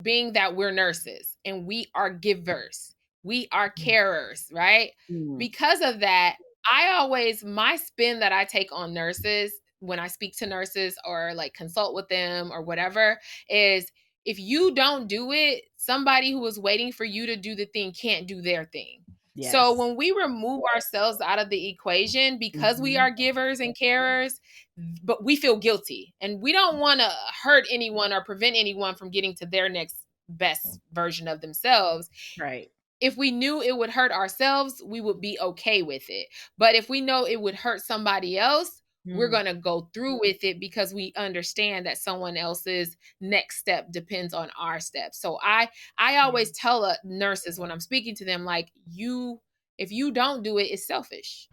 being that we're nurses and we are givers, we are carers, right? Mm. Because of that, my spin that I take on nurses when I speak to nurses or like consult with them or whatever is, if you don't do it, somebody who is waiting for you to do the thing can't do their thing. So Yes. when we remove ourselves out of the equation because we Mhm. are givers and carers, but we feel guilty and we don't want to hurt anyone or prevent anyone from getting to their next best version of themselves. Right. If we knew it would hurt ourselves, we would be okay with it. But if we know it would hurt somebody else, we're Mm. going to go through with it because we understand that someone else's next step depends on our steps. So I always tell nurses when I'm speaking to them, like, you, if you don't do it, it's selfish.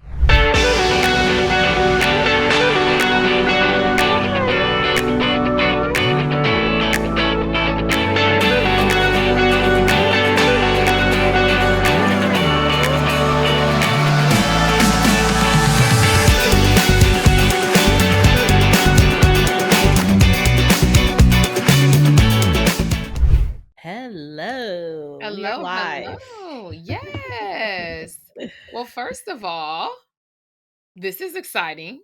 Hello. We are Hello, live. hello. Yes. Well, first of all, this is exciting.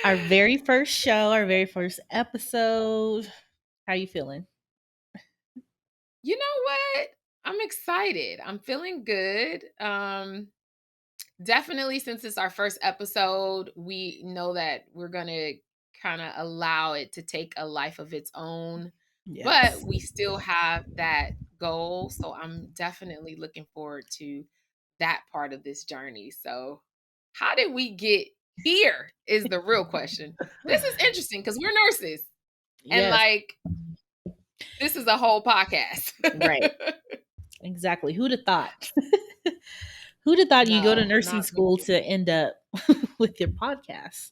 Our very first show, our very first episode. How you feeling? You know what? I'm excited. I'm feeling good. Definitely, since it's our first episode, we know that we're going to kind of allow it to take a life of its own, but Yes. we still have that goal. So I'm definitely looking forward to that part of this journey. So, how did we get here is the real question. This is interesting because we're nurses and Yes. like this is a whole podcast. Right. Exactly. Who'd have thought? Who'd have thought you go to No, nursing not school to end up with your podcast?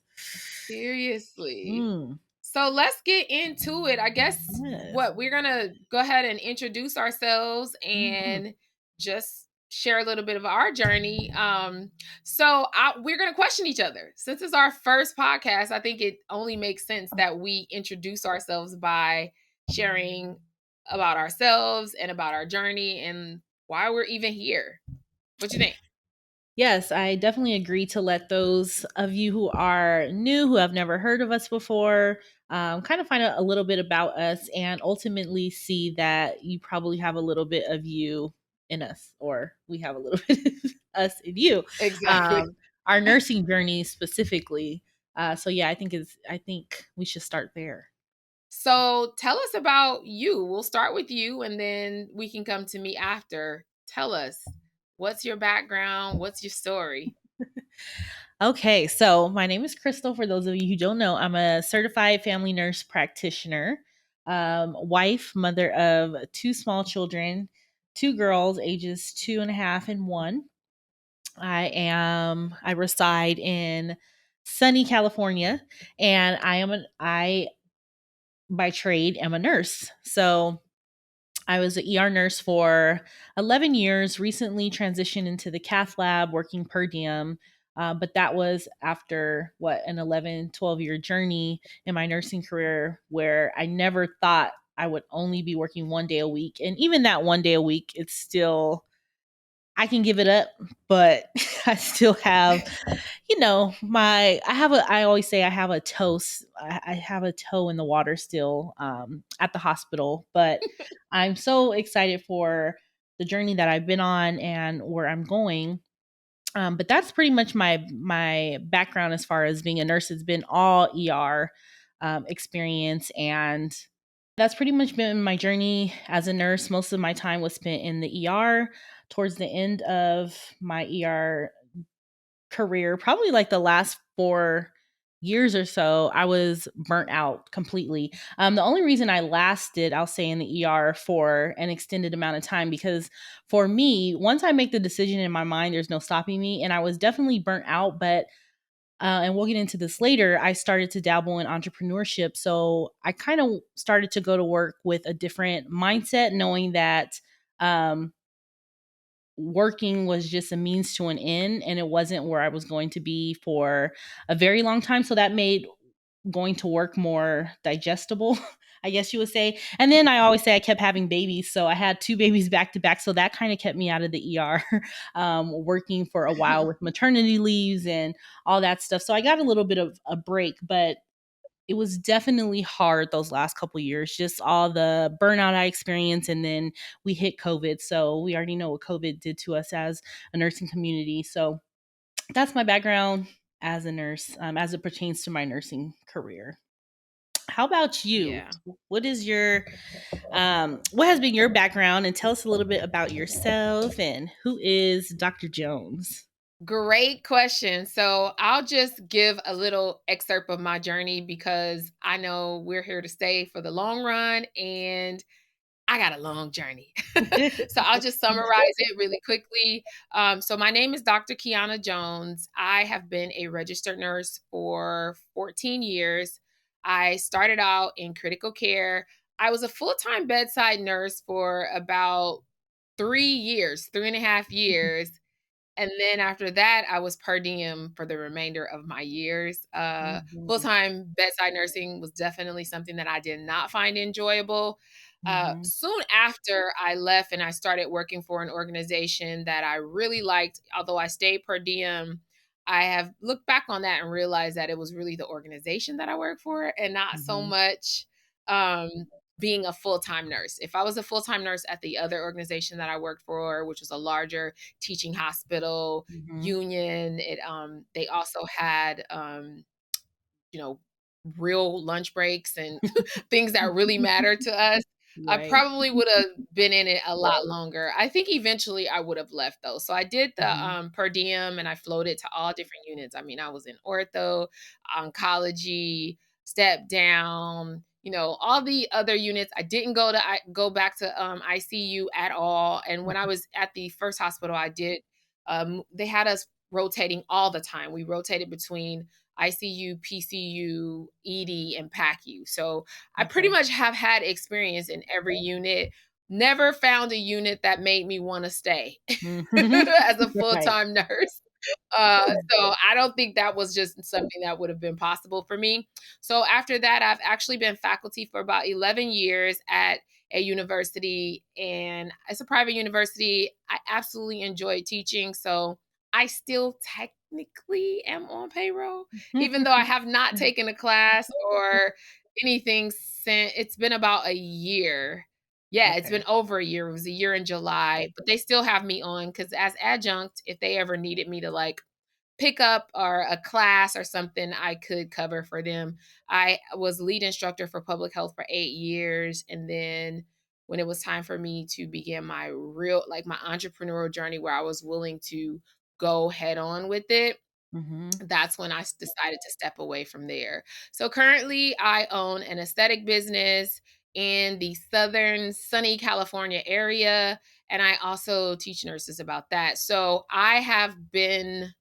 seriously. Mm. So let's get into it. I guess Yes. what we're gonna go ahead and introduce ourselves Mhm. and just share a little bit of our journey. We're gonna question each other since it's our first podcast. I think it only makes sense that we introduce ourselves by sharing about ourselves and about our journey and why we're even here. What you think? Yes, I definitely agree to let those of you who are new, who have never heard of us before, kind of find out a little bit about us and ultimately see that you probably have a little bit of you in us, or we have a little bit of us in you. Exactly. Our nursing journey specifically. So yeah, I think we should start there. So tell us about you. We'll start with you and then we can come to me after. Tell us, what's your background? What's your story? Okay, so my name is Christal. For those of you who don't know, I'm a certified family nurse practitioner, wife, mother of two small children, two girls, ages 2.5 and 1. I reside in sunny California, and I by trade am a nurse. So I was an ER nurse for 11 years, recently transitioned into the cath lab working per diem. But that was after what, an 11, 12-year journey in my nursing career where I never thought I would only be working 1 day a week. And even that 1 day a week, it's still, I can give it up, but I still have, I always say I have a I have a toe in the water still, at the hospital, but I'm so excited for the journey that I've been on and where I'm going. But that's pretty much my background as far as being a nurse. It's been all ER experience, and that's pretty much been my journey as a nurse. Most of my time was spent in the ER. Towards the end of my ER career, probably like the last 4 years or so, I was burnt out completely. The only reason I lasted, I'll say, in the ER for an extended amount of time, because for me, once I make the decision in my mind, there's no stopping me. And I was definitely burnt out, but and we'll get into this later, I started to dabble in entrepreneurship. So I kind of started to go to work with a different mindset, knowing that um, working was just a means to an end and it wasn't where I was going to be for a very long time. So that made going to work more digestible. I guess you would say. And then I always say I kept having babies. So I had two babies back to back. So that kind of kept me out of the ER, working for a while with maternity leaves and all that stuff. So I got a little bit of a break, but it was definitely hard those last couple years, just all the burnout I experienced. And then we hit COVID. So we already know what COVID did to us as a nursing community. So that's my background as a nurse, as it pertains to my nursing career. How about you? Yeah. What is your what has been your background, and tell us a little bit about yourself and who is Dr. Jones? Great question. So I'll just give a little excerpt of my journey because I know we're here to stay for the long run and I got a long journey. So I'll just summarize it really quickly. So my name is Dr. Kiiyonna Jones. I have been a registered nurse for 14 years. I started out in critical care. I was a full-time bedside nurse for about 3 years, 3.5 years. And then after that, I was per diem for the remainder of my years. Mhm, Full-time bedside nursing was definitely something that I did not find enjoyable. mhm, Soon after I left and I started working for an organization that I really liked, although I stayed per diem, I have looked back on that and realized that it was really the organization that I work for and not so mhm, much um, being a full-time nurse. If I was a full-time nurse at the other organization that I worked for, which was a larger teaching hospital mhm. union, they also had you know, real lunch breaks and things that really matter to us. I Right. probably would have been in it a lot longer. I think eventually I would have left though. So I did the Mhm, per diem and I floated to all different units. I mean, I was in ortho, oncology, step down, all the other units. I didn't go back to ICU at all. And when I was at the first hospital, I did they had us rotating all the time. We rotated between ICU, PCU, ED, and PACU. So I pretty okay. much have had experience in every unit. Never found a unit that made me want to stay Mhm. as a full Right. time nurse. So I don't think that was just something that would have been possible for me. So after that, I've actually been faculty for about 11 years at a university, and it's a private university. I absolutely enjoy teaching. So I still technically am on payroll, even though I have not taken a class or anything since it's been about a year. Yeah, it's Okay. been over a year. It was a year in July, but they still have me on because as adjunct, if they ever needed me to like pick up or a class or something, I could cover for them. I was lead instructor for public health for 8 years. And then when it was time for me to begin my real, like my entrepreneurial journey where I was willing to go head on with it, Mhm, that's when decided to step away from there. So currently, I own an aesthetic business in the southern sunny California area, and I also teach nurses about that. So I have been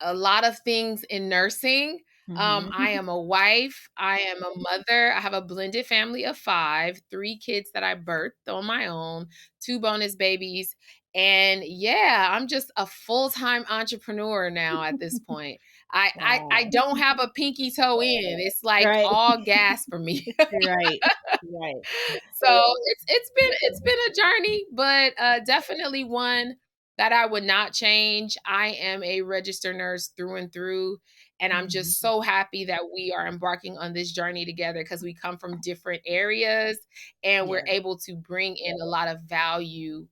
a lot of things in nursing. I mhm. am a wife. I am a mother. I have a blended family of five, three kids that I birthed on my own, two bonus babies. And yeah, I'm just a full-time entrepreneur now at this point. I Wow. don't have a pinky toe in. It's like Right. all gas for me. Right. Right. So it's been a journey, but definitely one that I would not change. I am a registered nurse through and through, and I'm just Mhm. so happy that we are embarking on this journey together because we come from different areas and we're Yes. able to bring in a lot of value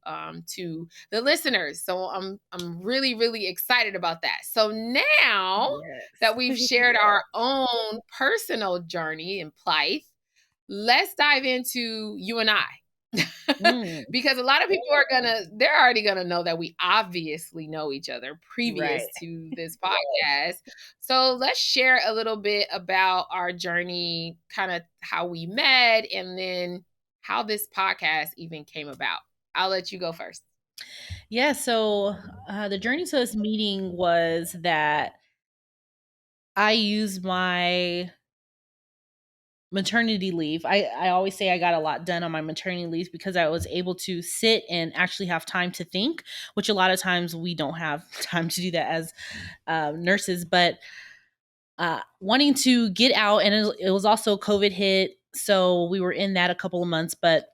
to the listeners. So I'm really really excited about that. So now that we've Yes. shared our own personal journey in plight, let's dive into you and I. Mm, Because a lot of people they're already gonna know that we obviously know each other right. previous to this podcast. So let's share a little bit about our journey, kind of how we met, and then how this podcast even came about. I'll let you go first. Yeah, so the journey to this meeting was that I used my maternity leave. I always say I got a lot done on my maternity leave because I was able to sit and actually have time to think, which a lot of times we don't have time to do that as nurses. But wanting to get out, and it was also COVID hit. So we were in that a couple of months, but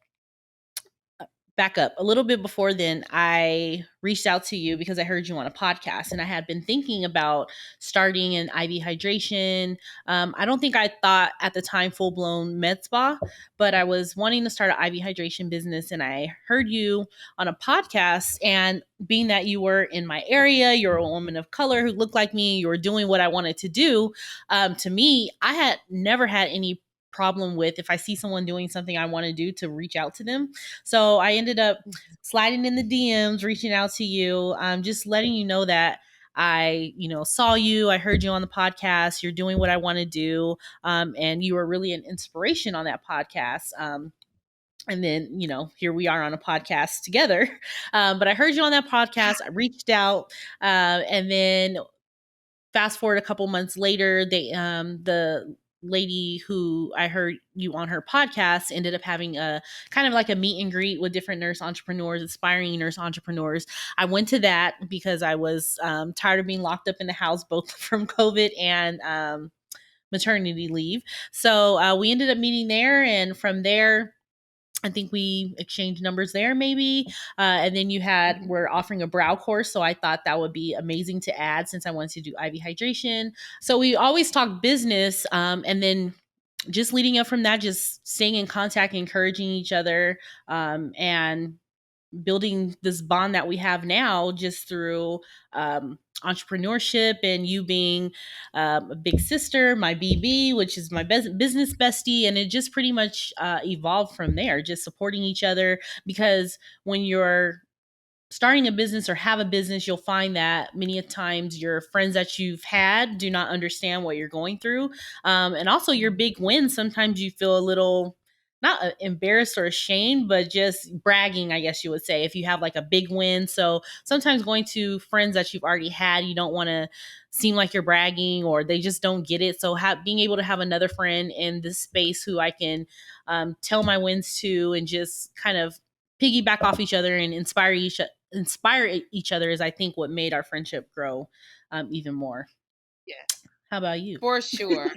back up a little bit before then, I reached out to you because I heard you on a podcast, and I had been thinking about starting an IV hydration. I don't think I thought at the time full blown med spa, but I was wanting to start an IV hydration business, and I heard you on a podcast. And being that you were in my area, you're a woman of color who looked like me, you were doing what I wanted to do. To me, I had never had any problem with, if I see someone doing something I want to do, to reach out to them. So I ended up sliding in the DMs, reaching out to you, just letting you know that I, saw you, I heard you on the podcast, you're doing what I want to do. And you were really an inspiration on that podcast. And then, here we are on a podcast together. But I heard you on that podcast. I reached out, and then fast forward a couple months later, the lady who I heard you on her podcast ended up having a kind of like a meet and greet with different nurse entrepreneurs, aspiring nurse entrepreneurs. I went to that because I was tired of being locked up in the house, both from COVID and maternity leave. So we ended up meeting there, and from there, I think we exchanged numbers there, maybe. And then we're offering a brow course. So I thought that would be amazing to add, since I wanted to do IV hydration. So we always talk business. And then just leading up from that, just staying in contact, encouraging each other, and building this bond that we have now, just through entrepreneurship, and you being a big sister, my BB, which is my business bestie. And it just pretty much evolved from there, just supporting each other. Because when you're starting a business or have a business, you'll find that many of times your friends that you've had do not understand what you're going through. And also your big wins, sometimes you feel a little, not embarrassed or ashamed, but just bragging, I guess you would say, if you have like a big win. So sometimes going to friends that you've already had, you don't want to seem like you're bragging, or they just don't get it. So being able to have another friend in this space who I can tell my wins to, and just kind of piggyback off each other and inspire each other, is, I think, what made our friendship grow even more. Yeah, How about you? for sure.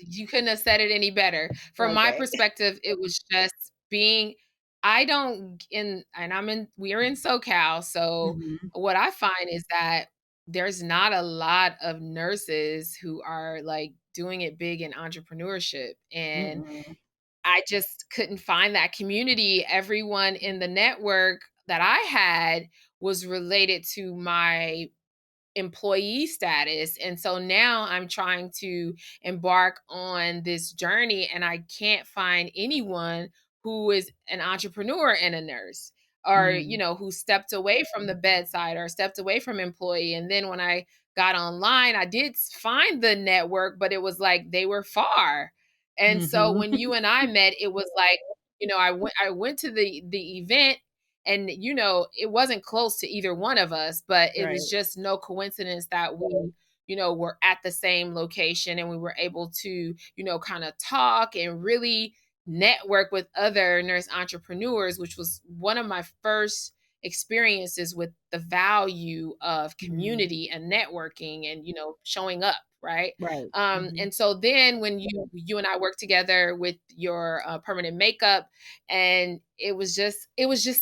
You couldn't have said it any better. From my Okay. perspective, it was just being I don't in and I'm in we're in SoCal, so Hmm. what I find is that there's not a lot of nurses who are like doing it big in entrepreneurship, and Mm-mm. I just couldn't find that community. Everyone in the network that I had was related to my employee status. And so now I'm trying to embark on this journey, and I can't find anyone who is an entrepreneur and a nurse, or Mm. who stepped away from the bedside or stepped away from employee. And then when I got online, I did find the network, but it was like they were far. And so Mhm. when you and I met, it was like, I went to the event, and it wasn't close to either one of us, but it was Right. just no coincidence that we were at the same location, and we were able to kind of talk and really network with other nurse entrepreneurs, which was one of my first experiences with the value of Mhm. community and networking, and showing up, right? Right. Mhm. And so then when you and I worked together with your permanent makeup, and it was just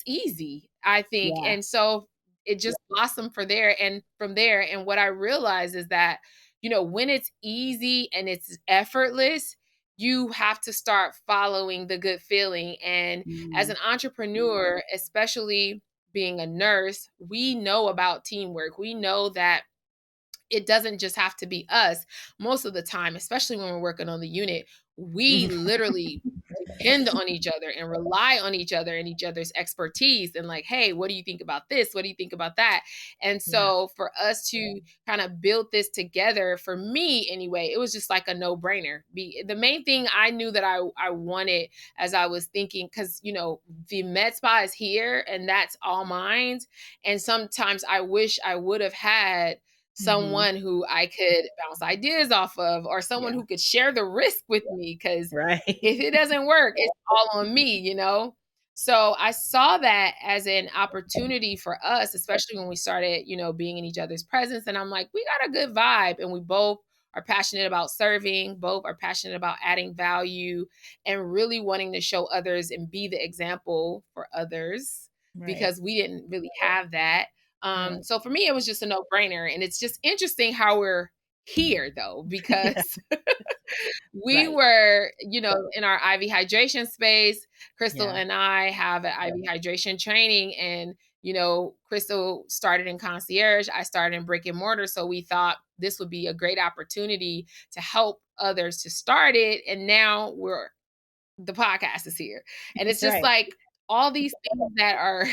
easy, I think. Yeah. And so it just blossomed for there and from there. And what I realized is that, when it's easy and it's effortless, you have to start following the good feeling. And as Mm. an entrepreneur, especially being a nurse, we know about teamwork. We know that it doesn't just have to be us. Most of the time, especially when we're working on the unit, we Mhm. literally depend on each other and rely on each other and each other's expertise, and like, hey, what do you think about this? What do you think about that? And Yeah. so for us to kind of build this together, for me anyway, it was just like a no-brainer. The main thing I knew that I wanted, as I was thinking, because the med spa is here and that's all mine. And sometimes I wish I would have had Mhm. someone who I could bounce ideas off of, or someone Yeah. who could share the risk with me, because Right. if it doesn't work, it's all on me. So I saw that as an opportunity for us, especially when we started, being in each other's presence. And I'm like, we got a good vibe, and we both are passionate about serving, both are passionate about adding value and really wanting to show others and be the example for others Right. because we didn't really have that. Right. So for me, it was just a no brainer. And it's just interesting how we're here though, Yeah. because we Right. were, in our IV hydration space. Christal Yeah. and I have an IV hydration training, and Christal started in concierge. I started in brick and mortar. So we thought this would be a great opportunity to help others to start it. And now the podcast is here. And it's just Right. like all these things that are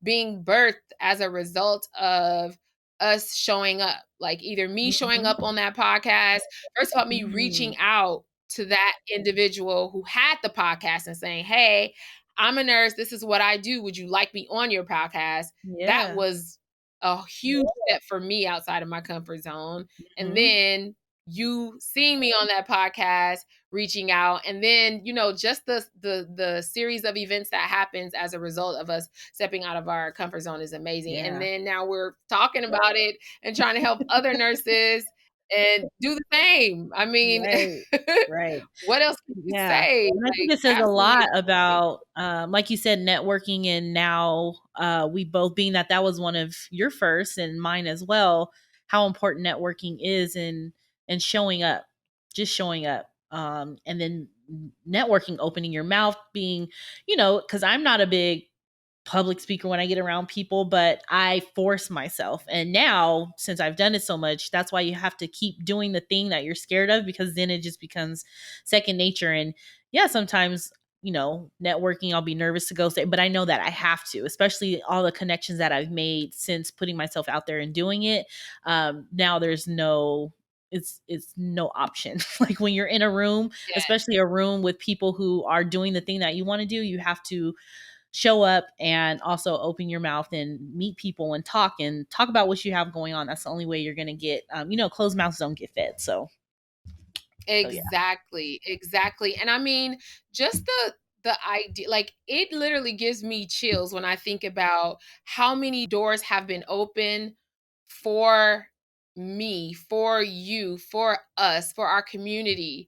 being birthed as a result of us showing up. Like either me showing Mhm. up on that podcast, first of all, me Mhm. reaching out to that individual who had the podcast and saying, "Hey, I'm a nurse. This is what I do. Would you like me on your podcast?" That Yeah. was a huge step for me outside of my comfort zone. And Mhm. then you seeing me on that podcast, reaching out, and then just the series of events that happens as a result of us stepping out of our comfort zone is amazing. And Yeah. then now we're talking about it and trying to help other nurses and do the same. I mean, Right. Right. what else can you Yeah. say? And I think Like, it says a absolutely lot about, like you said, networking. And now we both, being that that was one of your first and mine as well, how important networking is and showing up, just showing up. And then networking, opening your mouth, being, because I'm not a big public speaker when I get around people, but I force myself. And now, since I've done it so much, that's why you have to keep doing the thing that you're scared of, because then it just becomes second nature. And yeah, sometimes, networking, I'll be nervous to go say, but I know that I have to, especially all the connections that I've made since putting myself out there and doing it. Now there's no, it's no option. Like when you're in a room, especially a room with people who are doing the thing that you want to do, you have to show up and also open your mouth and meet people and talk about what you have going on. That's the only way you're going to get, closed mouths don't get fed. So yeah. Exactly, exactly. And I mean, just the idea, like it literally gives me chills when I think about how many doors have been open for me, for you, for us, for our community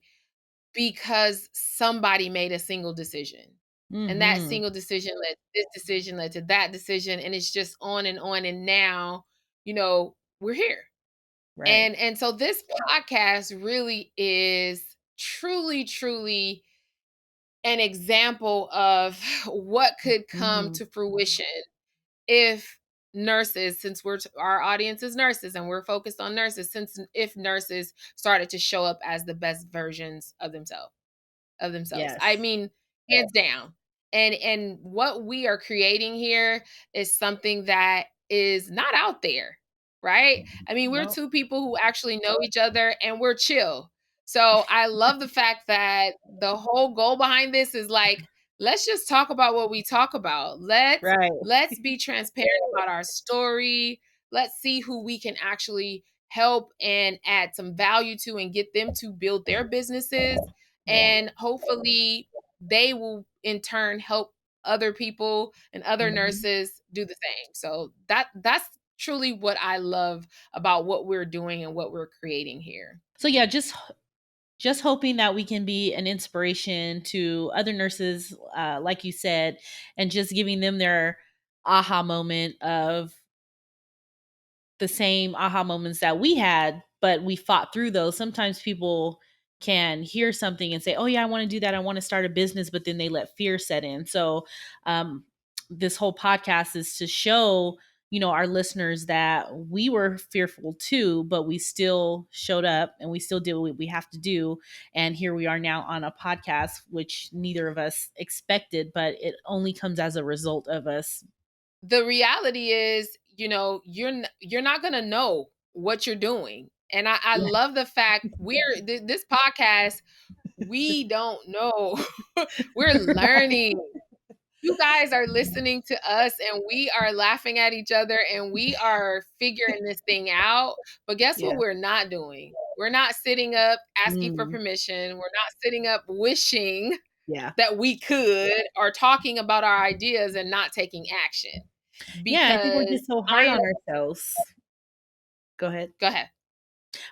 because somebody made a single decision. And that Mm-hmm. single decision led to this decision, led to that decision, and it's just on and on. And now, we're here. Right. And so this podcast really is truly, truly an example of what could come Mm-hmm. to fruition if nurses, since our audience is nurses and we're focused on nurses, since if nurses started to show up as the best versions of themselves. I Yes. mean, hands down. And what we are creating here is something that is not out there, right? I mean, we're No. two people who actually know each other and we're chill. So I love the fact that the whole goal behind this is like, let's just talk about what we talk about. Let's Right. let's be transparent about our story. Let's see who we can actually help and add some value to and get them to build their businesses, Yeah. and hopefully they will in turn help other people and other Hmm. nurses do the same. So that's truly what I love about what we're doing and what we're creating here. So yeah, just hoping that we can be an inspiration to other nurses, like you said, and just giving them their aha moment of the same aha moments that we had, but we fought through those. Sometimes people can hear something and say, "Oh yeah, I want to do that. I want to start a business," but then they let fear set in. So, um, this whole podcast is to show, our listeners that we were fearful too, but we still showed up and we still did what we have to do. And here we are now on a podcast, which neither of us expected, but it only comes as a result of us. The reality is, you're not going to know what you're doing. And I Yeah. love the fact this podcast, we don't know. We're learning. You guys are listening to us and we are laughing at each other and we are figuring this thing out. But guess what Yeah. we're not doing? We're not sitting up asking for Mm, permission. We're not sitting up wishing yeah. that we could or talking about our ideas and not taking action. Yeah, I think we're just Because so hard I on know, ourselves. Go ahead. go ahead.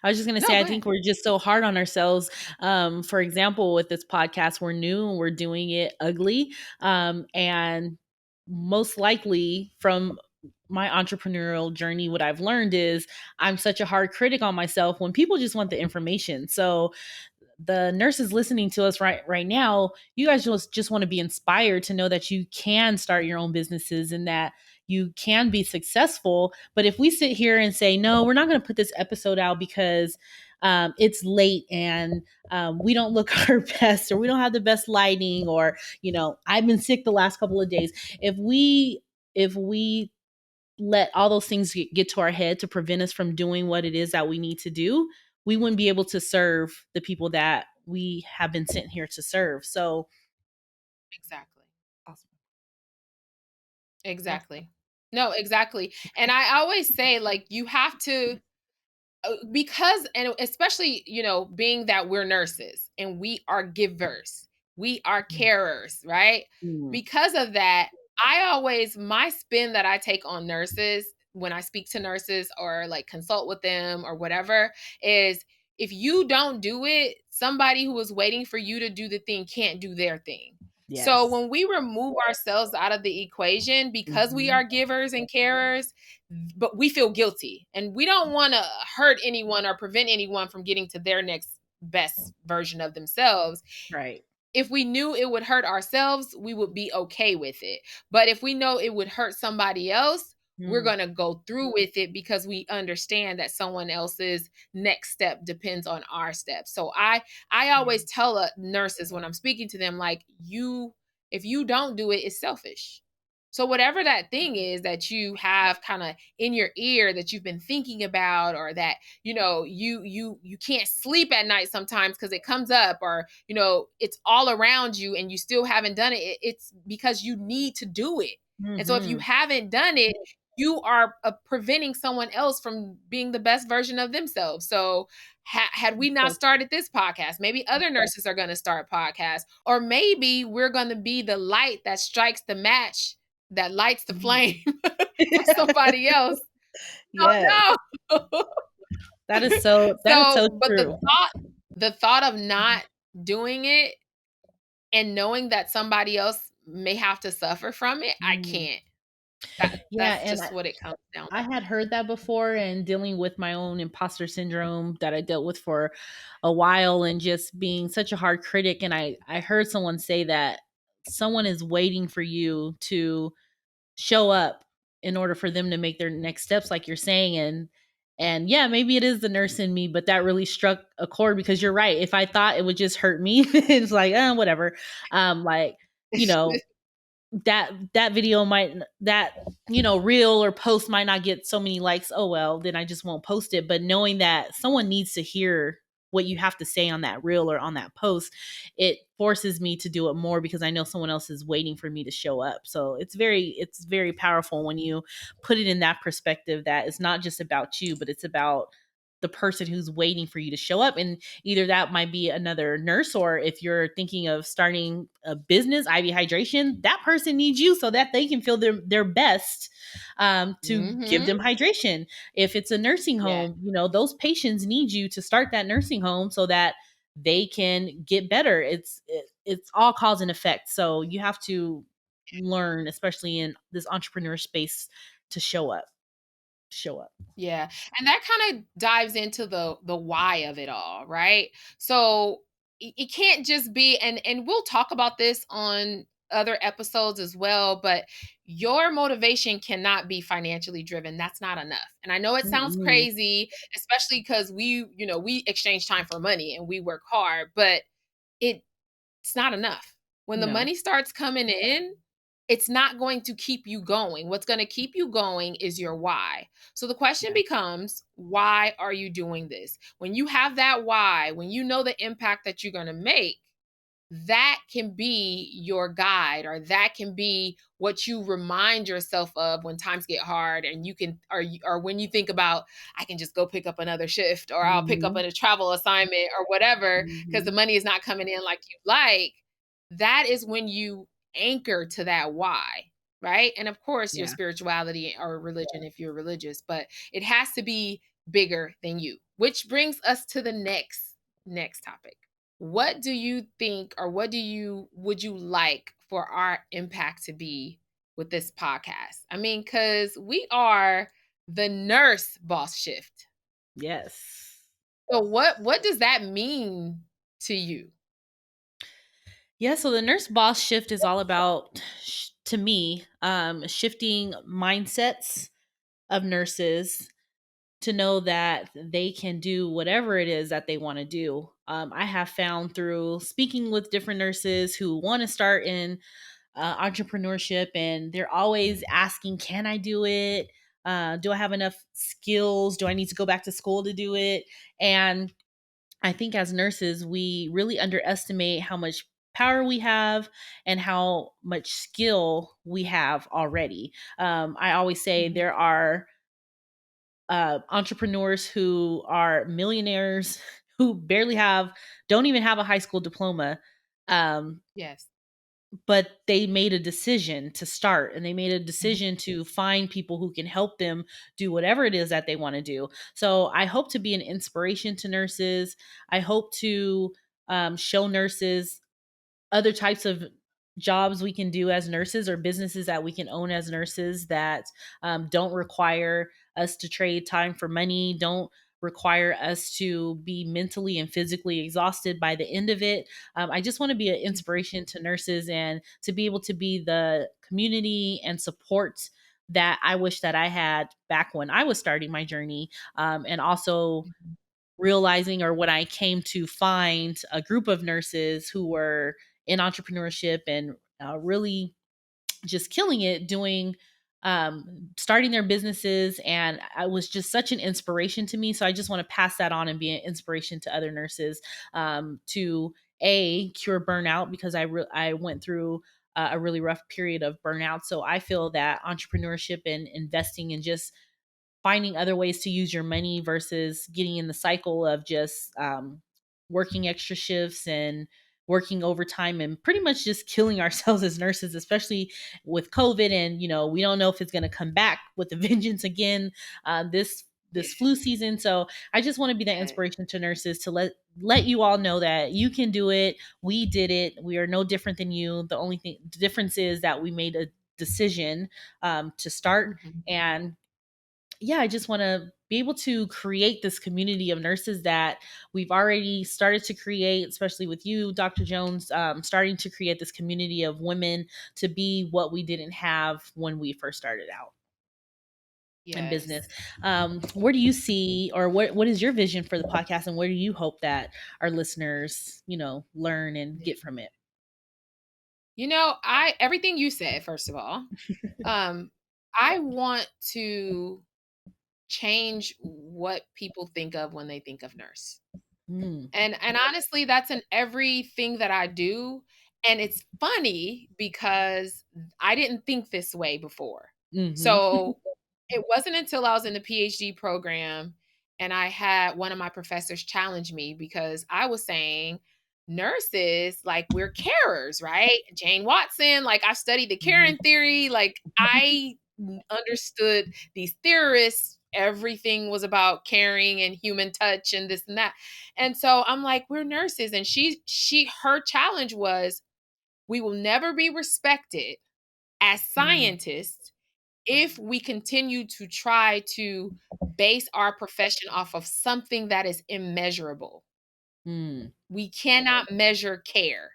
I was just gonna No, say, I go ahead. think we're just so hard on ourselves. For example, with this podcast, we're new and we're doing it ugly. And most likely from my entrepreneurial journey, what I've learned is I'm such a hard critic on myself when people just want the information. So the nurses listening to us right now, you guys just want to be inspired to know that you can start your own businesses and that you can be successful. But if we sit here and say, no, we're not going to put this episode out because it's late and we don't look our best, or we don't have the best lighting, or I've been sick the last couple of days. If we let all those things get to our head to prevent us from doing what it is that we need to do, we wouldn't be able to serve the people that we have been sent here to serve. So Exactly. awesome. Awesome. Exactly. No, exactly. And I always say, like, you have to, because, and especially, being that we're nurses and we are givers, we are carers, right? Mm. Because of that, my spin that I take on nurses when I speak to nurses or like consult with them or whatever is, if you don't do it, somebody who is waiting for you to do the thing can't do their thing. So Yes. when we remove ourselves out of the equation because we Mhm. are givers and carers, but we feel guilty and we don't want to hurt anyone or prevent anyone from getting to their next best version of themselves. Right. If we knew it would hurt ourselves, we would be okay with it. But if we know it would hurt somebody else, we're Mm. going to go through with it because we understand that someone else's next step depends on our steps. So I always tell nurses when I'm speaking to them, like, you, if you don't do it, it's selfish. So whatever that thing is that you have kind of in your ear that you've been thinking about, or that you can't sleep at night sometimes because it comes up, or it's all around you and you still haven't done it, it's because you need to do it. And so if you Mhm. haven't done it, you are preventing someone else from being the best version of themselves. So had we not So started this podcast, maybe other nurses are going to start podcasts, or maybe we're going to be the light that strikes the match, that lights the Mhm. flame for somebody else. Yes. Oh no. That is so So, but true. the thought of not doing it and knowing that somebody else may have to suffer from it, I Mm. can't. Yeah, That's and just what it comes down I had heard that before, and dealing with my own imposter syndrome that I dealt with for a while, and just being such a hard critic. And I heard someone say that someone is waiting for you to show up in order for them to make their next steps, like you're saying. And yeah, maybe it is the nurse in me, but that really struck a chord, because you're right. If I thought it would just hurt me, it's like, whatever. Like, you to. know, that video might, that reel or post might not get so many likes. Oh well, then I just won't post it. But knowing that someone needs to hear what you have to say on that reel or on that post, it forces me to do it more, because I know someone else is waiting for me to show up. So it's very powerful when you put it in that perspective, that it's not just about you, but it's about the person who's waiting for you to show up. And either that might be another nurse, or if you're thinking of starting a business, IV hydration, that person needs you so that they can feel their best, to give Mhm. them hydration. If it's a nursing Yeah. home, those patients need you to start that nursing home so that they can get better. It's all cause and effect. So you have to learn, especially in this entrepreneur space, to show up. Yeah. And that kind of dives into the why of it all, right? So it can't just be, and we'll talk about this on other episodes as well, but your motivation cannot be financially driven. That's not enough. And I know it sounds Mm-mm. crazy, especially because we exchange time for money and we work hard, but it it's not enough. When the No. money starts coming in, it's not going to keep you going. What's going to keep you going is your why. So the question Yeah. becomes, why are you doing this? When you have that why, when you know the impact that you're going to make, that can be your guide, or that can be what you remind yourself of when times get hard, and you can, or when you think about, I can just go pick up another shift, or I'll pick up Mhm. a travel assignment or whatever because the Mhm. money is not coming in like you like. That is when you anchor to that why, right? And of course your Yeah. spirituality or religion if you're religious, but it has to be bigger than you. which brings us to the next topic. What do you think, or what do you would you like for our impact to be with this podcast? I mean, cuz we are the nurse boss shift. Yes. So what does that mean to you? Yeah, so the nurse boss shift is all about, to me, shifting mindsets of nurses to know that they can do whatever it is that they want to do. I have found through speaking with different nurses who want to start in entrepreneurship, and they're always asking, can I do it? Do I have enough skills? Do I need to go back to school to do it? And I think as nurses, we really underestimate how much power we have and how much skill we have already. I always say Mhm. there are entrepreneurs who are millionaires who don't even have a high school diploma. Um, Yes. but they made a decision to start, and they made a Mhm. decision to find people who can help them do whatever it is that they want to do. So I hope to be an inspiration to nurses. I hope to show nurses other types of jobs we can do as nurses, or businesses that we can own as nurses that don't require us to trade time for money, don't require us to be mentally and physically exhausted by the end of it. I just want to be an Mhm. inspiration to nurses, and to be able to be the community and support that I wish that I had back when I was starting my journey. And also Mhm. realizing, or when I came to find a group of nurses who were in entrepreneurship and really just killing it, doing starting their businesses, and I was just such an inspiration to me. So I just want to pass that on and be an inspiration to other nurses, to a cure burnout, because I went through a really rough period of burnout. So I feel that entrepreneurship and investing in just finding other ways to use your money versus getting in the cycle of just working extra shifts and working overtime, and pretty much just killing ourselves as nurses, especially with COVID. And we don't know if it's going to come back with a vengeance again, this Yeah. flu season. So I just want to be that Yeah. inspiration to nurses, to let you all know that you can do it. We did it. We are no different than you. The difference is that we made a decision to start. Mhm. And yeah, I just want to be able to create this community of nurses that we've already started to create, especially with you, Dr. Jones, starting to create this community of women to be what we didn't have when we first started out in business. Yes. Where do you see, or what is your vision for the podcast, and where do you hope that our listeners, learn and get from it? I everything you said, first of all, um, I want to change what people think of when they think of nurse. Mm, And honestly, that's in everything that I do. And it's funny because I didn't think this way before. hmm So it wasn't until I was in the PhD program and I had one of my professors challenge me because I was saying nurses, like, we're carers, right? Jane Watson, like, I studied the caring theory, like I understood these theorists, everything was about caring and human touch and this and that. And so I'm like, we're nurses. And her challenge was, we will never be respected as mm, scientists if we continue to try to base our profession off of something that is immeasurable. mm. We cannot measure care.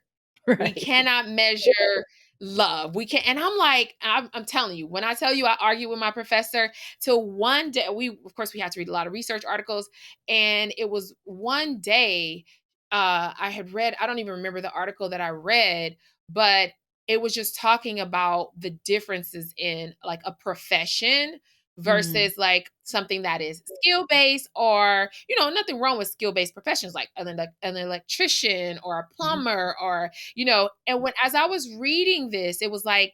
We Right. cannot measure love. We can, and I'm like, I'm telling you, when I tell you I argue with my professor, till one day, of course we had to read a lot of research articles, and it was one day, I had read, I don't even remember the article that I read, but it was just talking about the differences in like a profession Mm, versus like something that is skill based, or nothing wrong with skill based professions like an electrician or a mhm, plumber, or and when as I was reading this, it was like,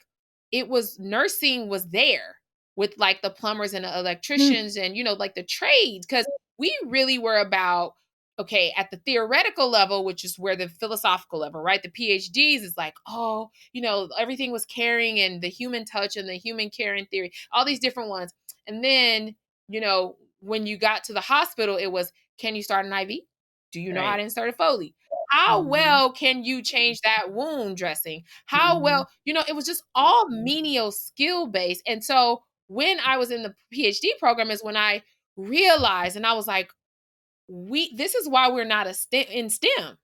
it was nursing was there with like the plumbers and the mm, electricians and like the trades, because we really were about, okay, at the theoretical level, which is where the philosophical level, right, the PhDs is like, oh, everything was caring and the human touch and the human caring theory, all these different ones. And then when you got to the hospital, it was can you start an IV? Do you know how Right. to insert a Foley? How Mhm. well can you change that wound dressing? How Mhm. well, it was just all menial skill based. And so when I was in the PhD program is when I realized, and I was like, this is why we're not in STEM.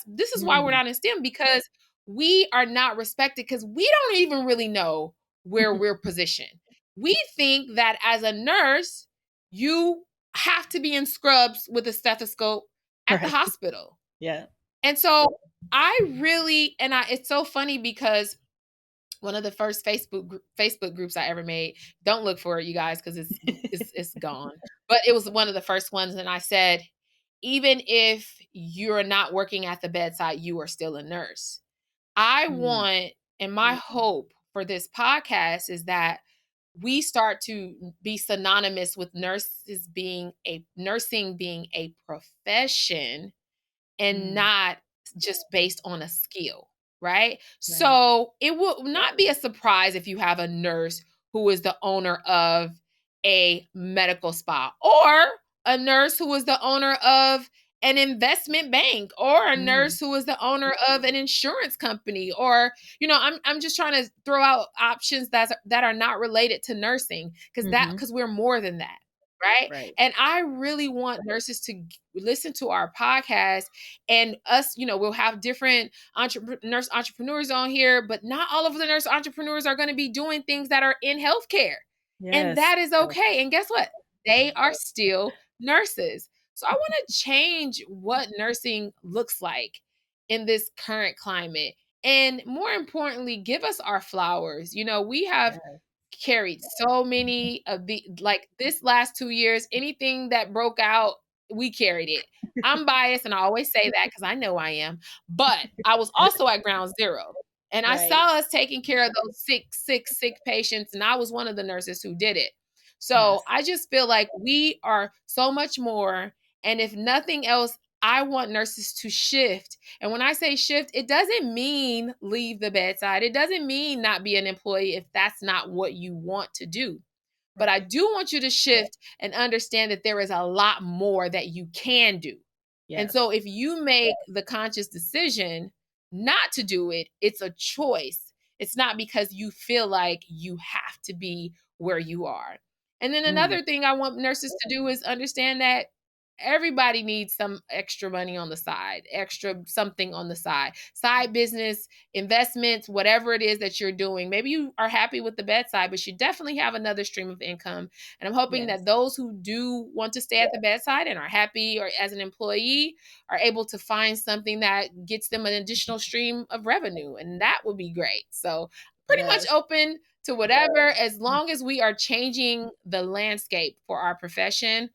This is why we're Mm. not in STEM, because we are not respected, because we don't even really know where we're positioned. We think that as a nurse, you have to be in scrubs with a stethoscope at the Right. hospital. Yeah. And so it's so funny because one of the first Facebook groups I ever made. Don't look for it, you guys, because it's gone. But it was one of the first ones, and I said, even if you're not working at the bedside, you are still a nurse. I Mm. want, and my hope for this podcast is that we start to be synonymous with nursing being a profession and Mm. not just based on a skill, right? Right. So it will not be a surprise if you have a nurse who is the owner of a medical spa, or a nurse who is the owner of an investment bank, or a Mm. nurse who is the owner of an insurance company, or I'm just trying to throw out options that are not related to nursing, Mhm. because we're more than that, right? Right. And I really want nurses to listen to our podcast, and us, we'll have different nurse entrepreneurs on here, but not all of the nurse entrepreneurs are going to be doing things that are in healthcare. And Yes. that is okay. And guess what? They are still nurses. So I want to change what nursing looks like in this current climate. And more importantly, give us our flowers. We have Yeah. carried so many of like this last 2 years, anything that broke out, we carried it. I'm biased, and I always say that because I know I am, but I was also at ground zero. And I Right. saw us taking care of those sick patients, and I was one of the nurses who did it. So Yes. I just feel like we are so much more. And if nothing else, I want nurses to shift. And when I say shift, it doesn't mean leave the bedside. It doesn't mean not be an employee if that's not what you want to do. But I Right. do want you to shift and understand that there is a lot more that you can do. And so Yes. if you make the conscious decision not to do it, it's a choice. It's not because you feel like you have to be where you are. And then Mm. another thing I want nurses to do is understand that everybody needs some extra money on the side, extra something on the side business, investments, whatever it is that you're doing. Maybe you are happy with the bedside, but you definitely have another stream of income. And I'm hoping that Yes. those who do want to stay at the bedside and are happy or as an employee are able to find something that gets them an additional stream of revenue. And that would be great. So pretty much Yes. open to whatever, as long as we are changing the landscape for our profession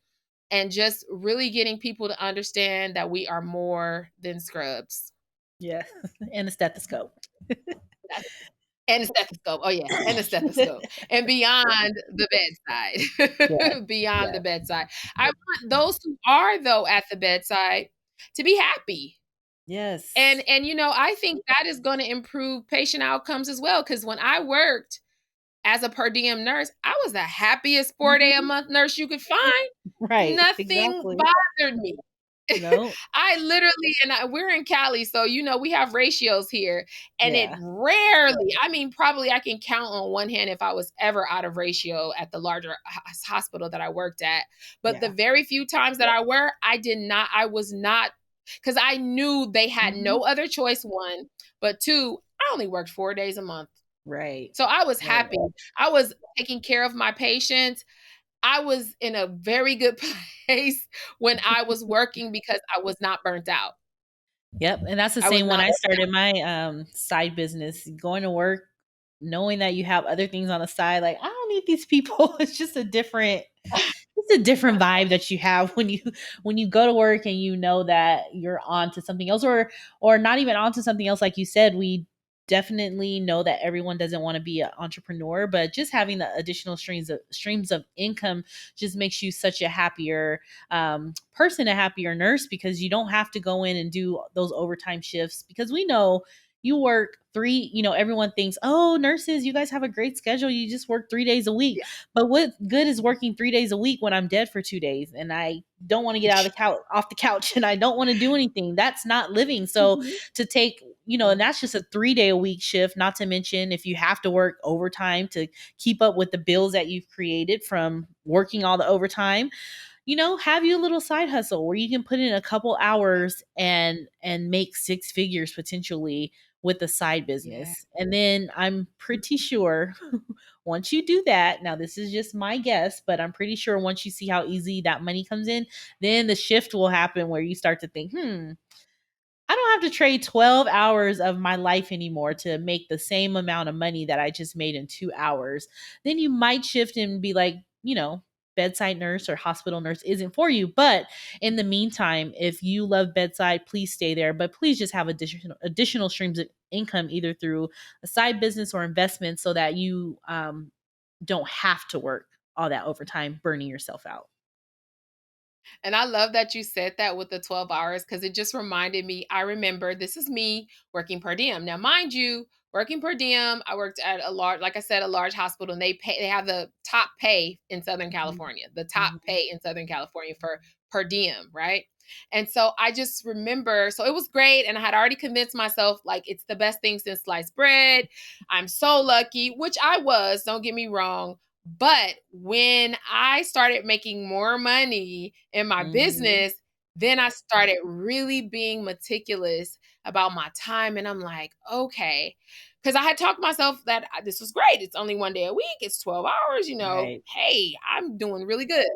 and just really getting people to understand that we are more than scrubs. Yeah. And a stethoscope. And a stethoscope. Oh yeah, and a stethoscope. And beyond the Yeah. bedside. Beyond Yeah. the bedside. I want those who are though at the bedside to be happy. Yes. And I think that is going to improve patient outcomes as well, cuz when I worked as a per diem nurse, I was the happiest 4-day a Mhm. month nurse you could find. Right. Nothing Exactly. bothered me. No. I literally, we're in Cali, so we have ratios here, and it Yeah. rarely, I mean, probably I can count on one hand if I was ever out of ratio at the larger hospital that I worked at. But the Yeah. very few times that I were, I was not, because I knew they had Mhm. no other choice, one, but two, I only worked 4 days a month. Right. So I was Right. happy. I was taking care of my patients. I was in a very good place when I was working because I was not burnt out. Yep, and that's the I was same when not I burnt started my, side business, going to work, knowing that you have other things on the side, like, I don't need these people. out. It's a different vibe that you have when you go to work and you know that you're on to something else, or not even on to something else. Like you said, we definitely know that everyone doesn't want to be an entrepreneur, but just having the additional streams of income just makes you such a happier person, a happier nurse, because you don't have to go in and do those overtime shifts, because we know you work three, everyone thinks, oh, nurses, you guys have a great schedule. You just work 3 days a week. Yeah. But what good is working 3 days a week when I'm dead for 2 days and I don't want to get out of the couch off the couch and I don't want to do anything? That's not living. So Mhm. to take, and that's just a 3 day a week shift, not to mention if you have to work overtime to keep up with the bills that you've created from working all the overtime, have you a little side hustle where you can put in a couple hours and make six figures potentially with a side Yeah. business. And then I'm pretty sure once you do that, now this is just my guess, but I'm pretty sure once you see how easy that money comes in, then the shift will happen where you start to think, I don't have to trade 12 hours of my life anymore to make the same amount of money that I just made in 2 hours. Then you might shift and be like, bedside nurse or hospital nurse isn't for you. But in the meantime, if you love bedside, please stay there. But please just have additional streams of income, either through a side business or investment, so that you don't have to work all that overtime, burning yourself out. And I love that you said that with the 12 hours because it just reminded me. I remember this is me working per diem. Now, mind you, working per diem, I worked at a large, like I said, a large hospital, and they have the top pay in Southern Mhm. California, the top Mhm. pay in Southern California for per diem, right? And so I just remember, so it was great. And I had already convinced myself, like, it's the best thing since sliced bread. I'm so lucky, which I was, don't get me wrong. But when I started making more money in my Mhm. business, then I started really being meticulous about my time. And I'm like, okay. Because I had talked myself that this was great. It's only 1 day a week, it's 12 hours, Right. Hey, I'm doing really good.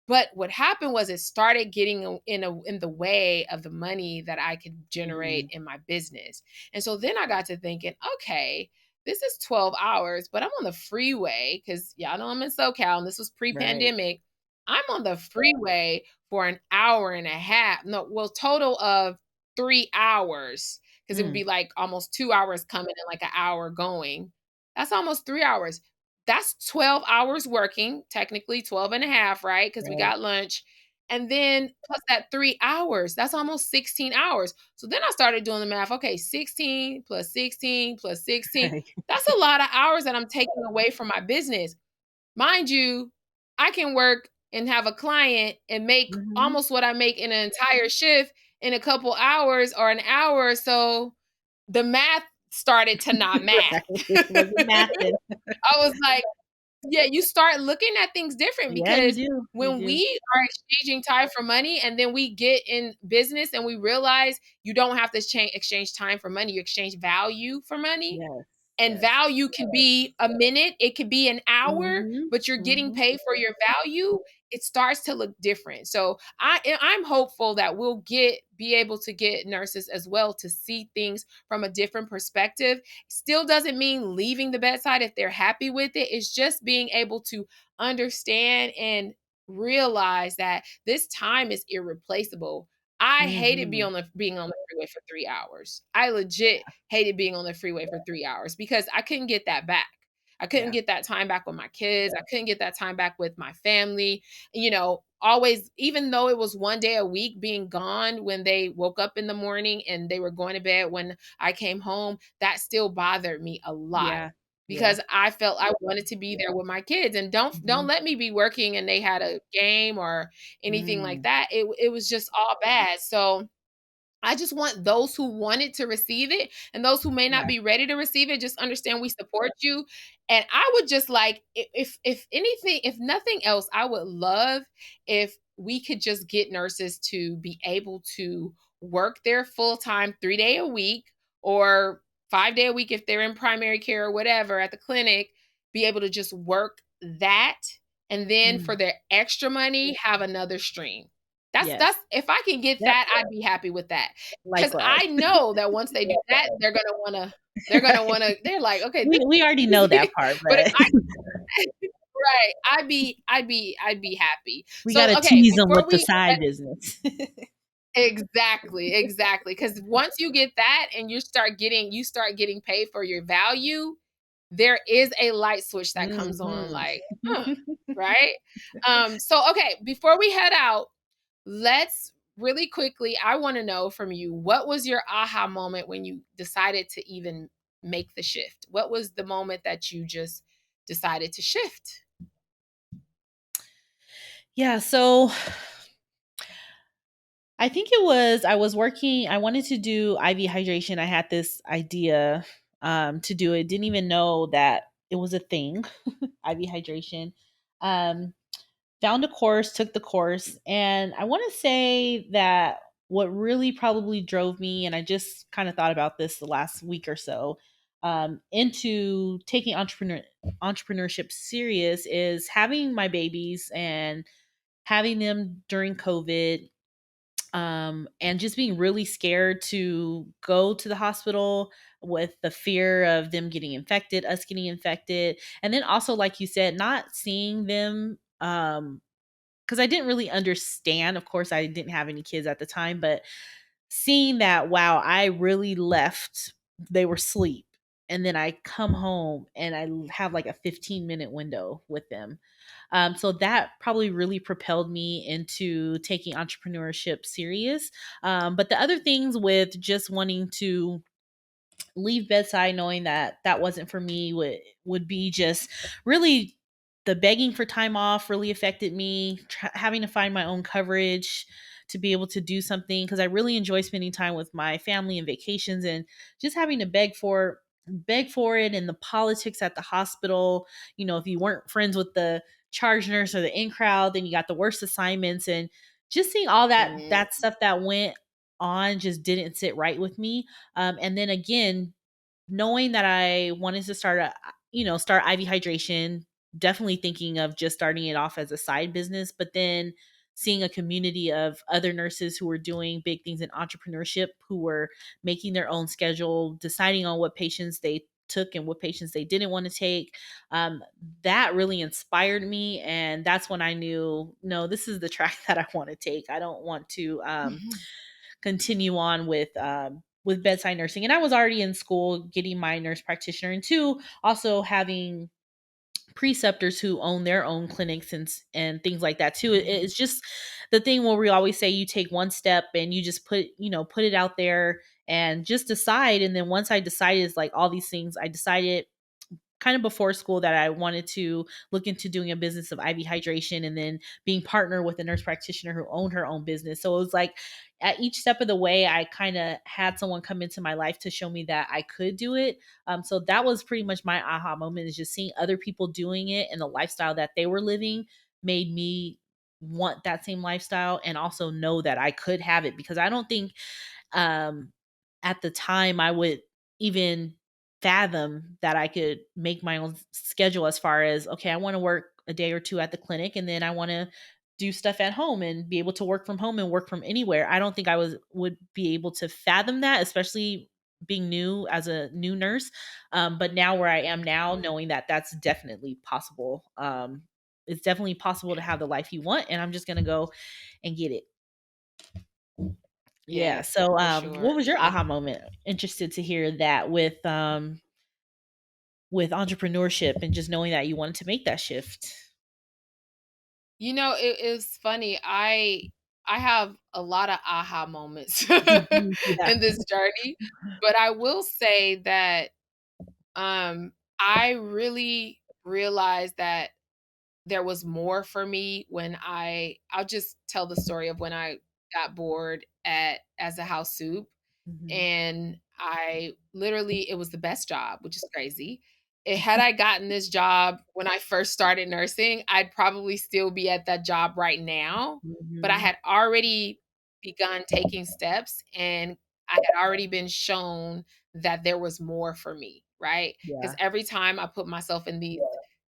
But what happened was it started getting in the way of the money that I could generate Mhm. in my business. And so then I got to thinking, okay, this is 12 hours, but I'm on the freeway because y'all know I'm in SoCal and this was Right. pre-pandemic. I'm on the freeway for an hour and a half. No, well, total of 3 hours because it would Mm. be like almost 2 hours coming and like an hour going. That's almost 3 hours. That's 12 hours working, technically 12 and a half, right? Because we Right. got lunch. And then plus that 3 hours, that's almost 16 hours. So then I started doing the math. Okay, 16 plus 16 plus 16. Right. That's a lot of hours that I'm taking away from my business. Mind you, I can work and have a client and make Mhm. almost what I make in an entire shift in a couple hours or an hour. So the math started to not math. Right. It wasn't mathing. I was like, yeah, you start looking at things different Yeah, you because do. You when do. we are exchanging time for money and then we get in business and we realize you don't have to exchange time for money, you exchange value for money. Yes. And Yes. value can be a minute, it could be an hour, Mhm. but you're getting Mhm. paid for your value. It starts to look different. So I'm hopeful that we'll be able to get nurses as well to see things from a different perspective. Still doesn't mean leaving the bedside if they're happy with it. It's just being able to understand and realize that this time is irreplaceable. I hated Mhm. being on the freeway for 3 hours. I legit hated being on the freeway for 3 hours because I couldn't get that back. I couldn't Yeah. get that time back with my kids. I couldn't get that time back with my family. Always, even though it was 1 day a week being gone when they woke up in the morning and they were going to bed when I came home, that still bothered me a lot Yeah. Yeah. because I felt I wanted to be there with my kids and don't Mhm. let me be working and they had a game or anything like Mm. that. It was just all bad. So I just want those who wanted to receive it and those who may not Yeah. be ready to receive it, just understand we support you. And I would just like if anything, if nothing else, I would love if we could just get nurses to be able to work their full-time 3 day a week or 5 day a week if they're in primary care or whatever at the clinic, be able to just work that and then for Mm. their extra money have another stream. Yes. That's if I can get Yep. that, I'd be happy with that. Because Likewise. I know that once they do that, they're like, "Okay, We already know that part, but if but I right, I'd be happy. we So, gotta okay, tease them before with the we side business. exactly, exactly. Because once you get that and you start getting paid for your value, there is a light switch that comes on Mhm. like, "Huh," right? So, okay, before we head out, let's really quickly, I want to know from you, what was your aha moment when you decided to even make the shift? What was the moment that you just decided to shift? Yeah, so I think it was I was working I wanted to do IV hydration. I had this idea to do it. Didn't even know that it was a thing, IV hydration. Um Found a course, took the course, and I want to say that what really probably drove me, and I just kind of thought about this the last week or so, into taking entrepreneurship serious is having my babies and having them during COVID, and just being really scared to go to the hospital with the fear of them getting infected, us getting infected, and then also, like you said, not seeing them. Because I didn't really understand. Of course, I didn't have any kids at the time, but seeing that, wow, I really left. They were asleep. And then I come home and have like a 15-minute window with them. So that probably really propelled me into taking entrepreneurship serious. But the other things with just wanting to leave bedside knowing that that wasn't for me would be just really the begging for time off really affected me, having to find my own coverage to be able to do something because I really enjoy spending time with my family and vacations, and just having to beg for it, and the politics at the hospital. If you weren't friends with the charge nurse or the in crowd, then you got the worst assignments, and just seeing all that Mm, stuff that went on just didn't sit right with me. And then again, knowing that I wanted to start IV hydration, definitely thinking of just starting it off as a side business, but then seeing a community of other nurses who were doing big things in entrepreneurship, who were making their own schedule, deciding on what patients they took and what patients they didn't want to take. Um, that really inspired me. And that's when I knew, no, this is the track that I want to take. I don't want to mhm, continue on with bedside nursing. And I was already in school getting my nurse practitioner, and two, also having preceptors who own their own clinics and things like that too. It's just the thing where we always say you take one step and you just put it out there and just decide. And then once I decided, it's like all these things I decided kind of before school that I wanted to look into doing a business of IV hydration, and then being partner with a nurse practitioner who owned her own business. So it was like at each step of the way, I kind of had someone come into my life to show me that I could do it. So that was pretty much my aha moment, is just seeing other people doing it, and the lifestyle that they were living made me want that same lifestyle, and also know that I could have it, because I don't think um, at the time I would even fathom that I could make my own schedule, as far as, okay, I want to work a day or two at the clinic, and then I want to do stuff at home and be able to work from home and work from anywhere. I don't think I would be able to fathom that, especially being new as a new nurse. But now where I am now, knowing that that's definitely possible. It's definitely possible to have the life you want, and I'm just gonna go and get it. Yeah. yes, So, for sure. what was your aha moment? Interested to hear that with entrepreneurship and just knowing that you wanted to make that shift. It is funny. I have a lot of aha moments Mhm. Yeah. in this journey, but I will say that I really realized that there was more for me when I'll just tell the story of when I got bored at as a house soup, Mhm. and I literally, it was the best job, which is crazy. Had I gotten this job when I first started nursing, I'd probably still be at that job right now, but I Mhm. had already begun taking steps, and I had already been shown that there was more for me, right? Because Yeah. every time I put myself in these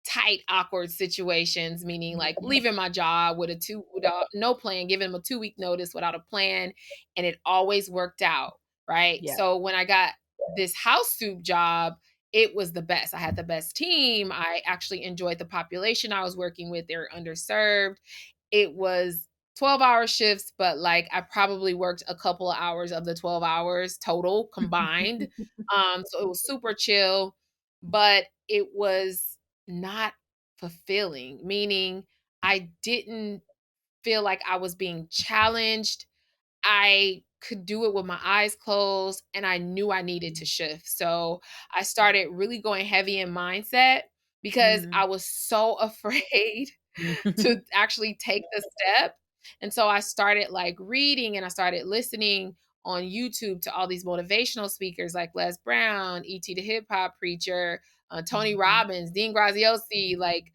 tight, awkward situations, meaning like leaving my job without no plan, giving them a 2-week notice without a plan, and it always worked out, right? Yeah. So when I got this house soup job, it was the best. I had the best team. I actually enjoyed the population I was working with. They were underserved. It was 12-hour shifts, but like I probably worked a couple of hours of the 12 hours total combined. So it was super chill, but it was not fulfilling, meaning I didn't feel like I was being challenged. I could do it with my eyes closed, and I knew I needed to shift. So I started really going heavy in mindset because Mm. I was so afraid to actually take the step. And so I started like reading and I started listening on YouTube to all these motivational speakers like Les Brown, E.T. the Hip Hop Preacher, Tony Mhm. Robbins, Dean Graziosi, like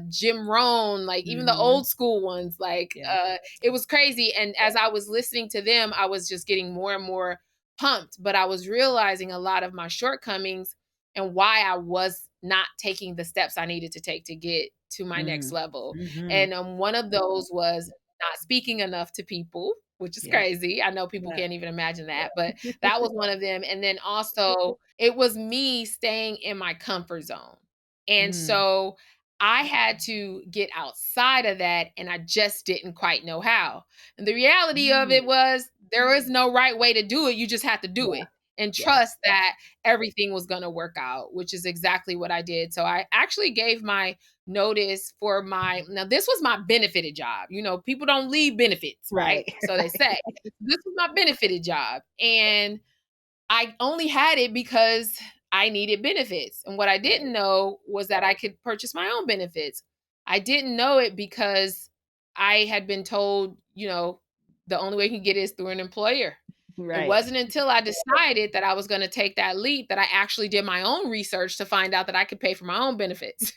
Jim Rohn, like even the Mhm. old school ones. Like Yeah. it was crazy. And as I was listening to them, I was just getting more and more pumped. But I was realizing a lot of my shortcomings and why I was not taking the steps I needed to take to get to my next Mm. level. Mhm. And one of those was not speaking enough to people, which is Yep. crazy. I know people Yeah. can't even imagine that, but that was one of them. And then also, it was me staying in my comfort zone. And Mm. so I had to get outside of that, and I just didn't quite know how. And the reality of Mm. it was there is no right way to do it. You just have to do Yeah. it and Yeah. trust that everything was going to work out, which is exactly what I did. So I actually gave my notice for my, now this was my benefited job. You know, people don't leave benefits, right? Right. So they say this was my benefited job. And I only had it because I needed benefits. And what I Right. didn't know was that I could purchase my own benefits. I didn't know it because I had been told, you know, the only way you can get it is through an employer. It Right. wasn't until I decided that I was going to take that leap that I actually did my own research to find out that I could pay for my own benefits.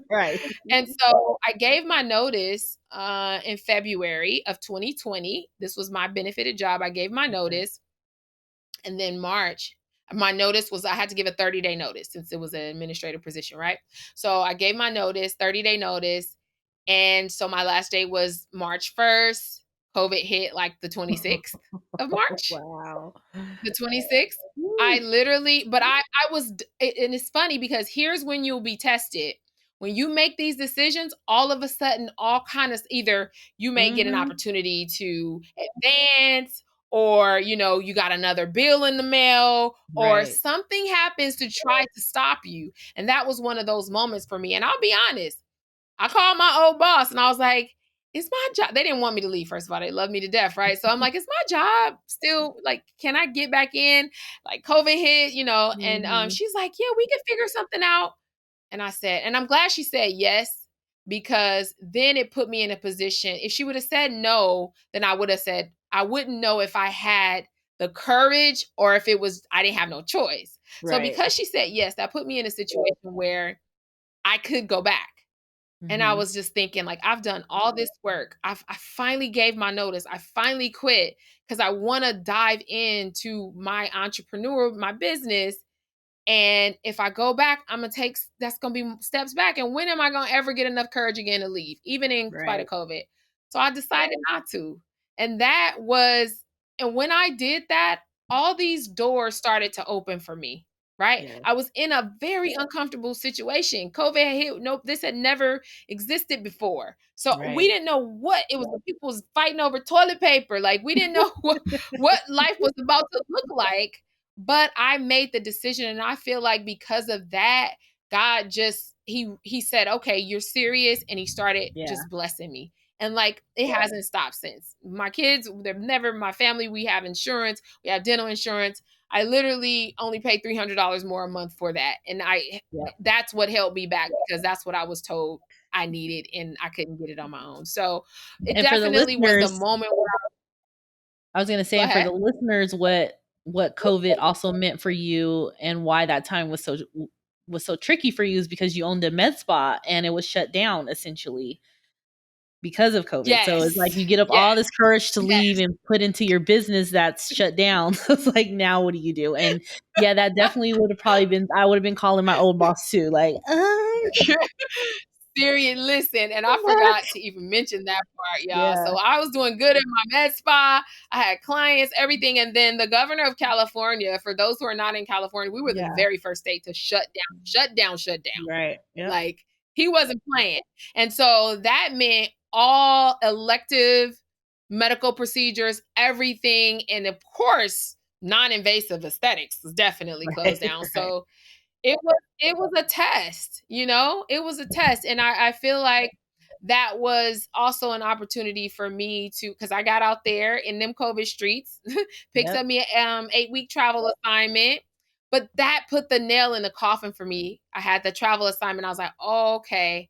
Right. And so I gave my notice in February of 2020. This was my benefited job. I gave my Okay. notice. And then March, my notice was I had to give a 30-day notice since it was an administrative position, right? So I gave my notice, 30-day notice. And so my last day was March 1st. COVID hit like the 26th of March, Wow. the 26th. I Woo. literally, but I was, and it's funny because here's when you'll be tested. When you make these decisions, all of a sudden, all kind of either you may get an Mhm. opportunity to advance, or you got another bill in the mail, or Right. something happens to try to stop you. And that was one of those moments for me. And I'll be honest, I called my old boss and I was like, is my job, they didn't want me to leave, first of all. They love me to death, right? So I'm like, is my job still, like, can I get back in? Like COVID hit, and Mhm. she's like, yeah, we can figure something out. And I said, and I'm glad she said yes, because then it put me in a position. If she would have said no, then I would have said, I wouldn't know if I had the courage or if it was, I didn't have no choice. So Right. because she said yes, that put me in a situation where I could go back. And I Mhm. was just thinking, like, I've done all this work. I finally gave my notice. I finally quit because I want to dive into my business. And if I go back, I'm gonna take that's gonna be steps back. And when am I gonna ever get enough courage again to leave, even in spite of Right. COVID? So I decided not to. And that was, and when I did that, all these doors started to open for me. Right? Yeah. I was in a very uncomfortable situation. COVID had hit. Nope, this had never existed before. So we Right. didn't know what it was. People was fighting over toilet paper. Like we didn't know what life was about to look like, but I made the decision, and I feel like because of that, God just he said, "Okay, you're serious," and he started Yeah. just blessing me. And like it hasn't stopped since. My kids, they're never my family, we have insurance, we have dental insurance. I literally only pay $300 more a month for that. And Yep. that's what held me back because that's what I was told I needed and I couldn't get it on my own. So it And for the definitely was the listeners, moment where I was gonna say, go and for the ahead. listeners, what COVID also meant for you and why that time was so tricky for you is because you owned a med spa and it was shut down essentially because of COVID. So it's like Yes. you get up Yes. all this courage to leave Yes. and put into your business that's shut down. So it's like, now what do you do? And yeah, that definitely would have probably been, I would have been calling my old boss too, like, Serious, listen, and I what? forgot to even mention that part, y'all. Yeah, So I was doing good in my med spa. I had clients, everything. And then the governor of California, for those who are not in California, we were the yeah, very first state to shut down, shut down, shut down. right. Yep. Like he wasn't playing. And so that meant all elective medical procedures, everything, and of course, non-invasive aesthetics was definitely closed Right. down. Right. So it was a test, it was a test. And I feel like that was also an opportunity for me to, because I got out there in them COVID streets, picked Yep. up me an 8-week travel assignment. But that put the nail in the coffin for me. I had the travel assignment. I was like, oh, okay,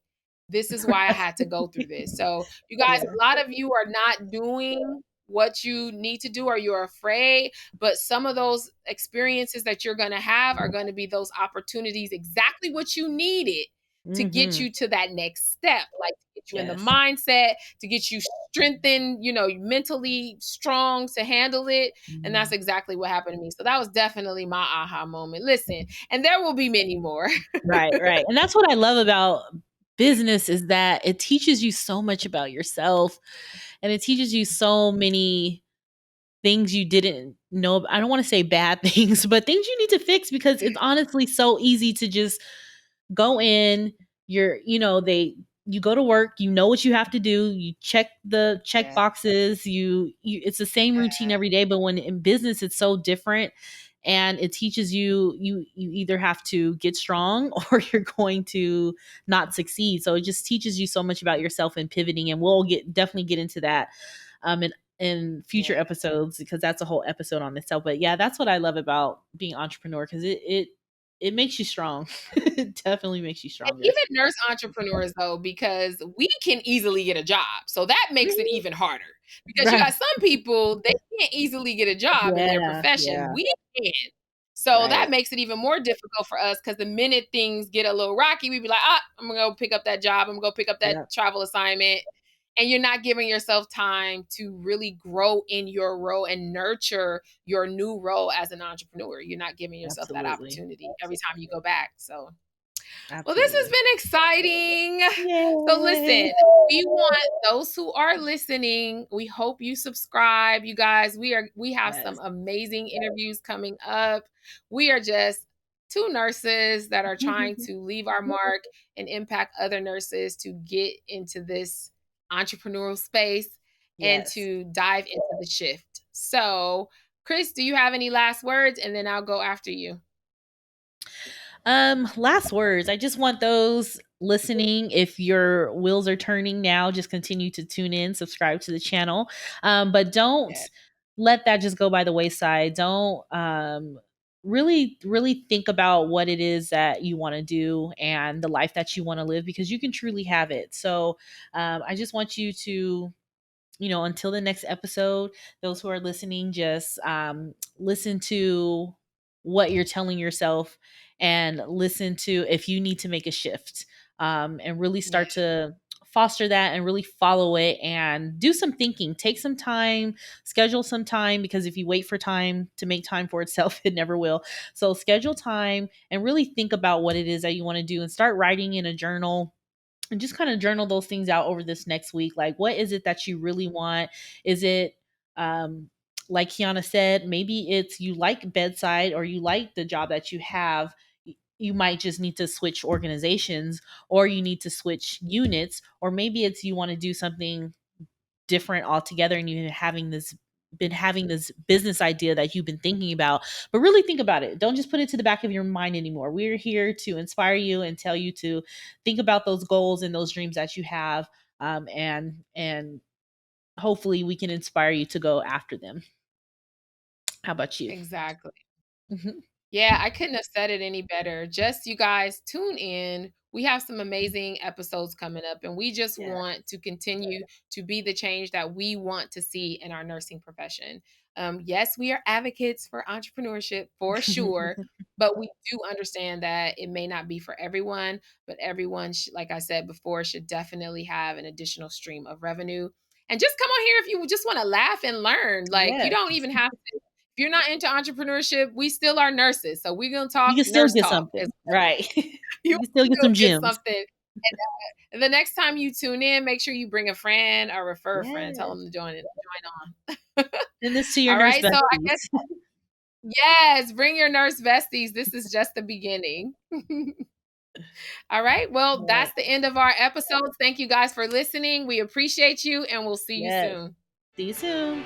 this is why I had to go through this. So, you guys, Yeah. a lot of you are not doing what you need to do, or you're afraid, but some of those experiences that you're going to have are going to be those opportunities, exactly what you needed to get Mm-hmm. you to that next step, like to get you in the Yes. mindset, to get you strengthened, mentally strong to handle it. And that's Mhm. exactly what happened to me. So that was definitely my aha moment. Listen, and there will be many more. Right, right. And that's what I love about business is that it teaches you so much about yourself, and it teaches you so many things you didn't know. I don't want to say bad things, but things you need to fix, because it's honestly so easy to just go in, you go to work, you know what you have to do, you check the check Yeah. boxes, you it's the same routine every day, but when in business it's so different, and it teaches you either have to get strong or you're going to not succeed. So it just teaches you so much about yourself and pivoting, and we'll definitely get into that in future Yeah. episodes, because that's a whole episode on itself. But yeah, that's what I love about being entrepreneur, because it makes you strong. It definitely makes you And stronger. even nurse entrepreneurs, though, because we can easily get a job. So that makes it Mhm. even harder, because you Right. got some people, they can't easily get a job in their Yeah, profession. yeah. We can. So that Right. makes it even more difficult for us, because the minute things get a little rocky, we be like, I'm going to go pick up that job. I'm going to go pick up that Yep. travel assignment. And you're not giving yourself time to really grow in your role and nurture your new role as an entrepreneur. You're not giving yourself that Absolutely. opportunity every time you go back. So well, this has Absolutely. been exciting. So Yay. listen, we want those who are listening, we hope you subscribe. You guys, we have some Yes. amazing interviews coming up. We are just two nurses that are trying to leave our mark and impact other nurses to get into this entrepreneurial space and Yes. to dive into the shift. So, Chris, do you have any last words? And then I'll go after you. Last words. I just want those listening, if your wheels are turning now, just continue to tune in, subscribe to the channel. But don't Yeah. let that just go by the wayside. Don't really think about what it is that you want to do and the life that you want to live, because you can truly have it. So I just want you to, until the next episode, those who are listening, just listen to what you're telling yourself, and listen to if you need to make a shift, and really Yeah. start to foster that and really follow it, and do some thinking. Take some time, schedule some time, because if you wait for time to make time for itself, it never will. So schedule time and really think about what it is that you want to do, and start writing in a journal, and just kind of journal those things out over this next week. Like, what is it that you really want? Is it, like Kiiyonna said, maybe it's you like bedside, or you like the job that you have. You might just need to switch organizations, or you need to switch units, or maybe it's you want to do something different altogether, and you been having this business idea that you've been thinking about. But really think about it. Don't just put it to the back of your mind anymore. We're here to inspire you and tell you to think about those goals and those dreams that you have, and hopefully we can inspire you to go after them. How about you? Exactly. Mhm. Yeah, I couldn't have said it any better. Just you guys tune in. We have some amazing episodes coming up, and we just Yeah. want to continue to be the change that we want to see in our nursing profession. Yes, we are advocates for entrepreneurship for sure, but we do understand that it may not be for everyone, but everyone, like I said before, should definitely have an additional stream of revenue. And just come on here if you just want to laugh and learn. Like, you Yes. don't even have to, if you're not into entrepreneurship, we still are nurses. So we're gonna talk You can still nurse get talk as something. Right. you You can still get will some get gems. something. And the next time you tune in, make sure you bring a friend or refer a friend. Tell Yes. them to join on. Send this to your All nurse right. So I guess besties. yes, bring your nurse besties. This is just the beginning. All right. Well, All that's right. the end of our episodes. Thank you guys for listening. We appreciate you, and we'll see you Yes. soon. See you soon.